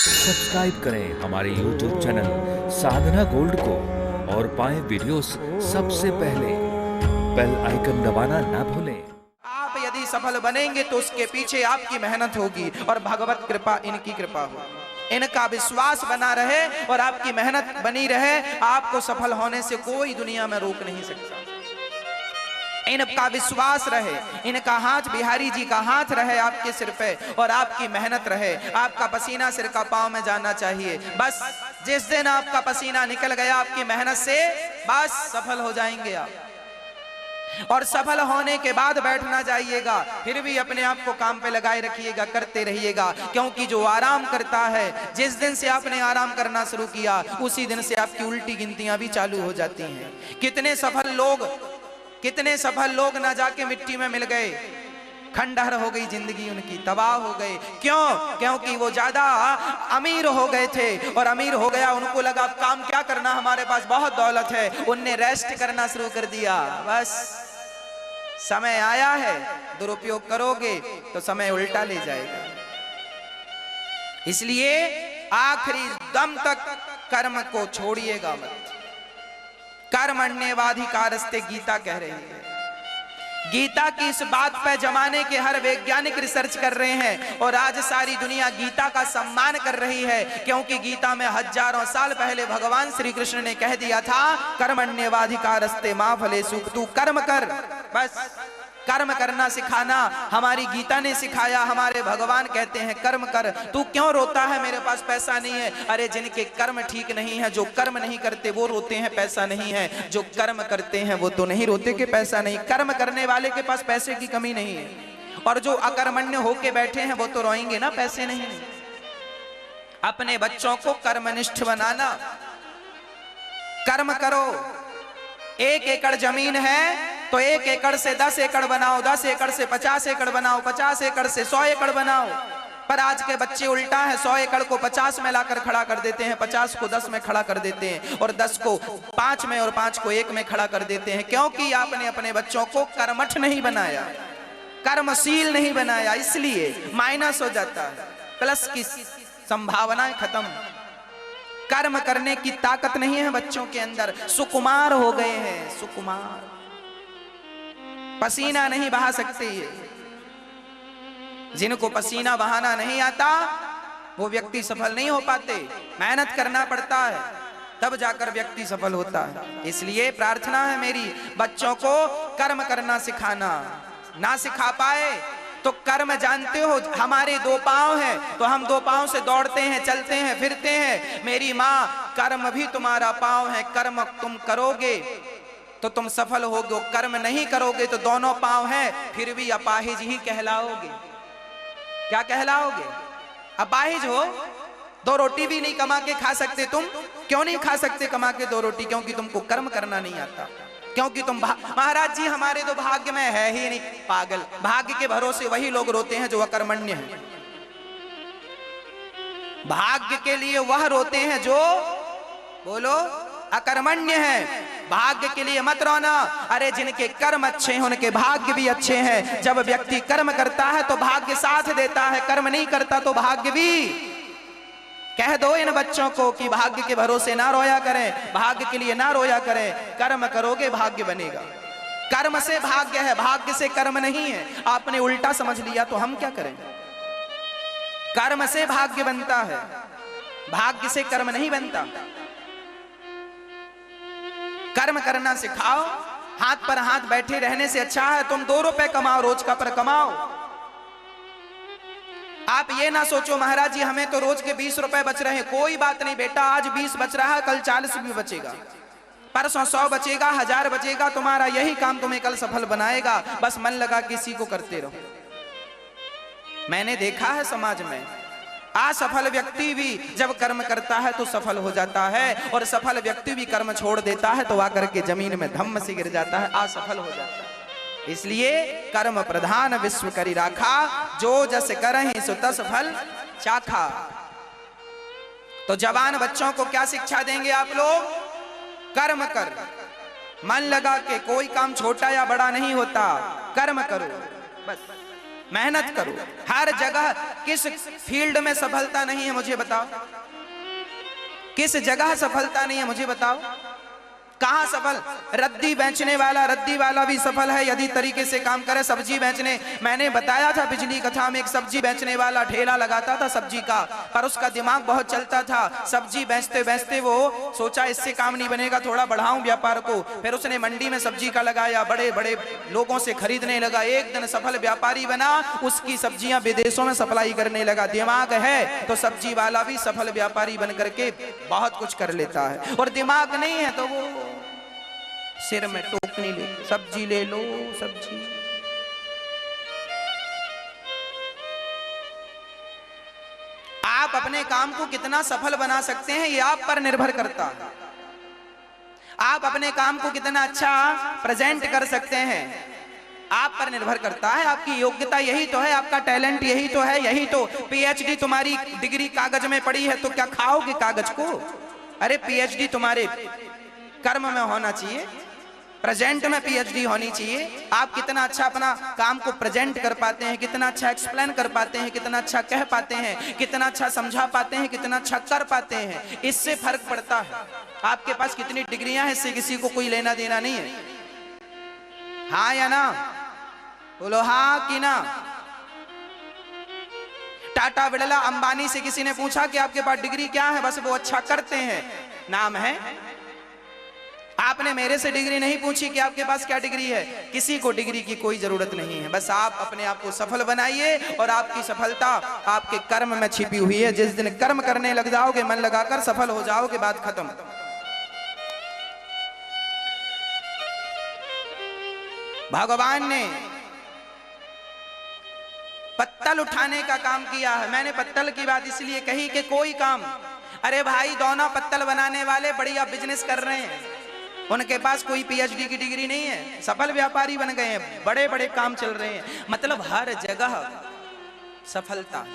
Subscribe करें हमारे YouTube channel साधना gold को और पाएं वीडियोस सबसे पहले। बेल आइकन दबाना ना भूलें। आप यदि सफल बनेंगे तो उसके पीछे आपकी मेहनत होगी और भगवत कृपा, इनकी कृपा होगी। इनका विश्वास बना रहे और आपकी मेहनत बनी रहे, आपको सफल होने से कोई दुनिया में रोक नहीं सकता। इनका विश्वास रहे, इनका हाथ, बिहारी जी का हाथ रहे आपके सिर पे और आपकी मेहनत रहे। आपका पसीना सिर का पांव में जाना चाहिए। बस जिस दिन आपका पसीना निकल गया आपकी मेहनत से, बस सफल हो जाएंगे आप। और सफल होने के बाद बैठना जाइएगा, फिर भी अपने आप को काम पे लगाए रखिएगा, करते रहिएगा। क्योंकि जो आराम करता है, जिस दिन से आपने आराम करना शुरू किया उसी दिन से आपकी उल्टी गिनतियां भी चालू हो जाती हैं। कितने सफल लोग ना जाके मिट्टी में मिल गए, खंडहर हो गई जिंदगी उनकी, तबाह हो गए। क्यों? क्योंकि वो ज्यादा अमीर हो गए थे और अमीर हो गया, उनको लगा काम क्या करना, हमारे पास बहुत दौलत है। उनने रेस्ट करना शुरू कर दिया। बस समय आया है, दुरुपयोग करोगे तो समय उल्टा ले जाएगा। इसलिए आखिरी दम तक कर्म को छोड़िएगा मत। कर्मण्येवाधिकारस्ते गीता कह रही है। गीता की इस बात पर जमाने के हर वैज्ञानिक रिसर्च कर रहे हैं और आज सारी दुनिया गीता का सम्मान कर रही है। क्योंकि गीता में हजारों साल पहले भगवान श्री कृष्ण ने कह दिया था, कर्मण्येवाधिकारस्ते मा फलेषु, तू कर्म कर। बस कर्म करना सिखाना हमारी गीता ने सिखाया। हमारे भगवान कहते हैं कर्म कर। तू क्यों रोता है मेरे पास पैसा नहीं है? अरे जिनके कर्म ठीक नहीं है, जो कर्म नहीं करते वो रोते हैं पैसा नहीं है, जो कर्म करते हैं वो तो नहीं रोते कि पैसा नहीं। कर्म करने वाले के पास पैसे की कमी नहीं है और जो अकर्मण्य होके बैठे हैं वो तो रोएंगे ना, पैसे नहीं। अपने बच्चों को कर्मनिष्ठ बनाना, कर्म करो। 1 एकड़ जमीन है तो 1 एकड़ से 10 एकड़ बनाओ, 10 एकड़ से 50 एकड़ बनाओ, 50 एकड़ से 100 एकड़ बनाओ। पर आज के बच्चे उल्टा है, 100 एकड़ को 50 में लाकर खड़ा कर देते हैं, 50 को 10 में खड़ा कर देते हैं और 10 को 5 में और 5 को 1 में खड़ा कर देते हैं। क्योंकि आपने अपने बच्चों को कर्मठ नहीं बनाया, कर्मशील नहीं बनाया, इसलिए माइनस हो जाता है, प्लस की संभावनाएं खत्म। कर्म करने की ताकत नहीं है बच्चों के अंदर, सुकुमार हो गए हैं, सुकुमार, पसीना नहीं बहा सकते। ये जिनको पसीना बहाना नहीं आता वो व्यक्ति सफल नहीं हो पाते। मेहनत करना पड़ता है तब जाकर व्यक्ति सफल होता है। इसलिए प्रार्थना है मेरी, बच्चों को कर्म करना सिखाना। ना सिखा पाए तो कर्म, जानते हो हमारे 2 पांव हैं तो हम 2 पांव से दौड़ते हैं, चलते हैं, फिरते हैं। मेरी माँ, कर्म भी तुम्हारा पांव है, कर्म तुम करोगे तो तुम सफल होगे, कर्म नहीं करोगे तो दोनों पांव हैं फिर भी अपाहिज ही कहलाओगे। क्या कहलाओगे? अपाहिज हो। 2 रोटी भी नहीं कमा के खा सकते तुम। क्यों नहीं खा सकते कमा के 2 रोटी? क्योंकि तुमको कर्म करना नहीं आता। क्योंकि तुम महाराज जी हमारे तो भाग्य में है ही नहीं। पागल, भाग्य के भरोसे वही लोग रोते हैं जो अकर्मण्य हैं। भाग्य के लिए वह रोते हैं जो, बोलो, अकर्मण्य है। भाग्य के लिए मत रोना। अरे जिनके कर्म अच्छे हैं उनके भाग्य भी अच्छे हैं। जब व्यक्ति कर्म करता है तो भाग्य साथ देता है, कर्म नहीं करता तो भाग्य भी। कह दो इन बच्चों को कि भाग्य के भरोसे ना रोया करें, भाग्य के लिए ना रोया करें। कर्म करोगे भाग्य बनेगा। कर्म से भाग्य है, भाग्य से कर्म नहीं है। आपने उल्टा समझ लिया तो हम क्या करें? कर्म से भाग्य बनता है, भाग्य से कर्म नहीं बनता। कर्म करना सिखाओ। हाथ पर हाथ बैठे रहने से अच्छा है तुम 2 रुपए कमाओ, रोज का पर कमाओ। आप ये ना सोचो महाराज जी हमें तो रोज के 20 रुपए बच रहे हैं। कोई बात नहीं बेटा, आज 20 बच रहा है, कल 40 भी बचेगा, परसों 100 बचेगा, 1000 बचेगा। तुम्हारा यही काम तुम्हें कल सफल बनाएगा। बस मन लगा किसी को करते रहो। मैंने देखा है समाज में असफल व्यक्ति भी जब कर्म करता है तो सफल हो जाता है और सफल व्यक्ति भी कर्म छोड़ देता है तो आकर के जमीन में धम्म से गिर जाता है, असफल हो जाता है। इसलिए कर्म प्रधान विश्व करी राखा, जो जस करहि सो तस फल चाखा। तो जवान बच्चों को क्या शिक्षा देंगे आप लोग? कर्म कर, मन लगा के। कोई काम छोटा या बड़ा नहीं होता, कर्म करो बस। मेहनत करो हर जगह। किस फील्ड में सफलता नहीं है मुझे बताओ, किस जगह सफलता नहीं है मुझे बताओ। कहां सफल? रद्दी बेचने वाला, रद्दी वाला भी सफल है यदि तरीके से काम करे। सब्जी बेचने, मैंने बताया था पिछली कथा में, एक सब्जी बेचने वाला ठेला लगाता था सब्जी का, पर उसका दिमाग बहुत चलता था। सब्जी बेचते बेचते वो सोचा इससे काम नहीं बनेगा, थोड़ा बढ़ाऊं व्यापार को। फिर उसने मंडी में सब्जी का लगाया, बड़े बड़े लोगों से खरीदने लगा, एक दिन सफल व्यापारी बना, उसकी सब्जियां विदेशों में सप्लाई करने लगा। दिमाग है तो सब्जी वाला भी सफल व्यापारी बन करके बहुत कुछ कर लेता है, और दिमाग नहीं है तो वो सिर में टोकनी ले, सब्जी ले लो सब्जी। आप अपने काम को कितना सफल बना सकते हैं ये आप पर निर्भर करता है। आप अपने काम को कितना अच्छा प्रेजेंट कर सकते हैं आप पर निर्भर करता है। आपकी योग्यता यही तो है, आपका टैलेंट यही तो है, यही तो पीएचडी तुम्हारी डिग्री कागज में पड़ी है तो क्या खाओगे कागज को? अरे पीएचडी तुम्हारे कर्म में होना चाहिए, प्रेजेंट में पीएचडी होनी चाहिए। आप कितना अच्छा अपना काम को प्रेजेंट कर पाते हैं, कितना अच्छा एक्सप्लेन कर पाते हैं, कितना अच्छा कह पाते हैं, कितना अच्छा समझा पाते हैं, कितना अच्छा कर पाते हैं, इससे फर्क पड़ता है। आपके पास कितनी डिग्रियां हैं इससे किसी को कोई लेना देना नहीं है। हाँ या ना? बोलो हाँ कि ना? टाटा बिड़ला अंबानी से किसी ने पूछा कि आपके पास डिग्री क्या है? बस वो अच्छा करते हैं नाम है। आपने मेरे से डिग्री नहीं पूछी कि आपके पास क्या डिग्री है। किसी को डिग्री की कोई जरूरत नहीं है, बस आप अपने आप को सफल बनाइए और आपकी सफलता आपके कर्म में छिपी हुई है। जिस दिन कर्म करने लग जाओगे, मन लगाकर, सफल हो जाओगे, बात खत्म। भगवान ने पत्तल उठाने का काम किया है। मैंने पत्तल की बात इसलिए कही कि कोई काम, अरे भाई दोनों पत्तल बनाने वाले बढ़िया बिजनेस कर रहे हैं, उनके पास कोई पीएचडी की डिग्री नहीं है, सफल व्यापारी बन गए हैं, बड़े बड़े काम चल रहे हैं। मतलब हर जगह सफलता।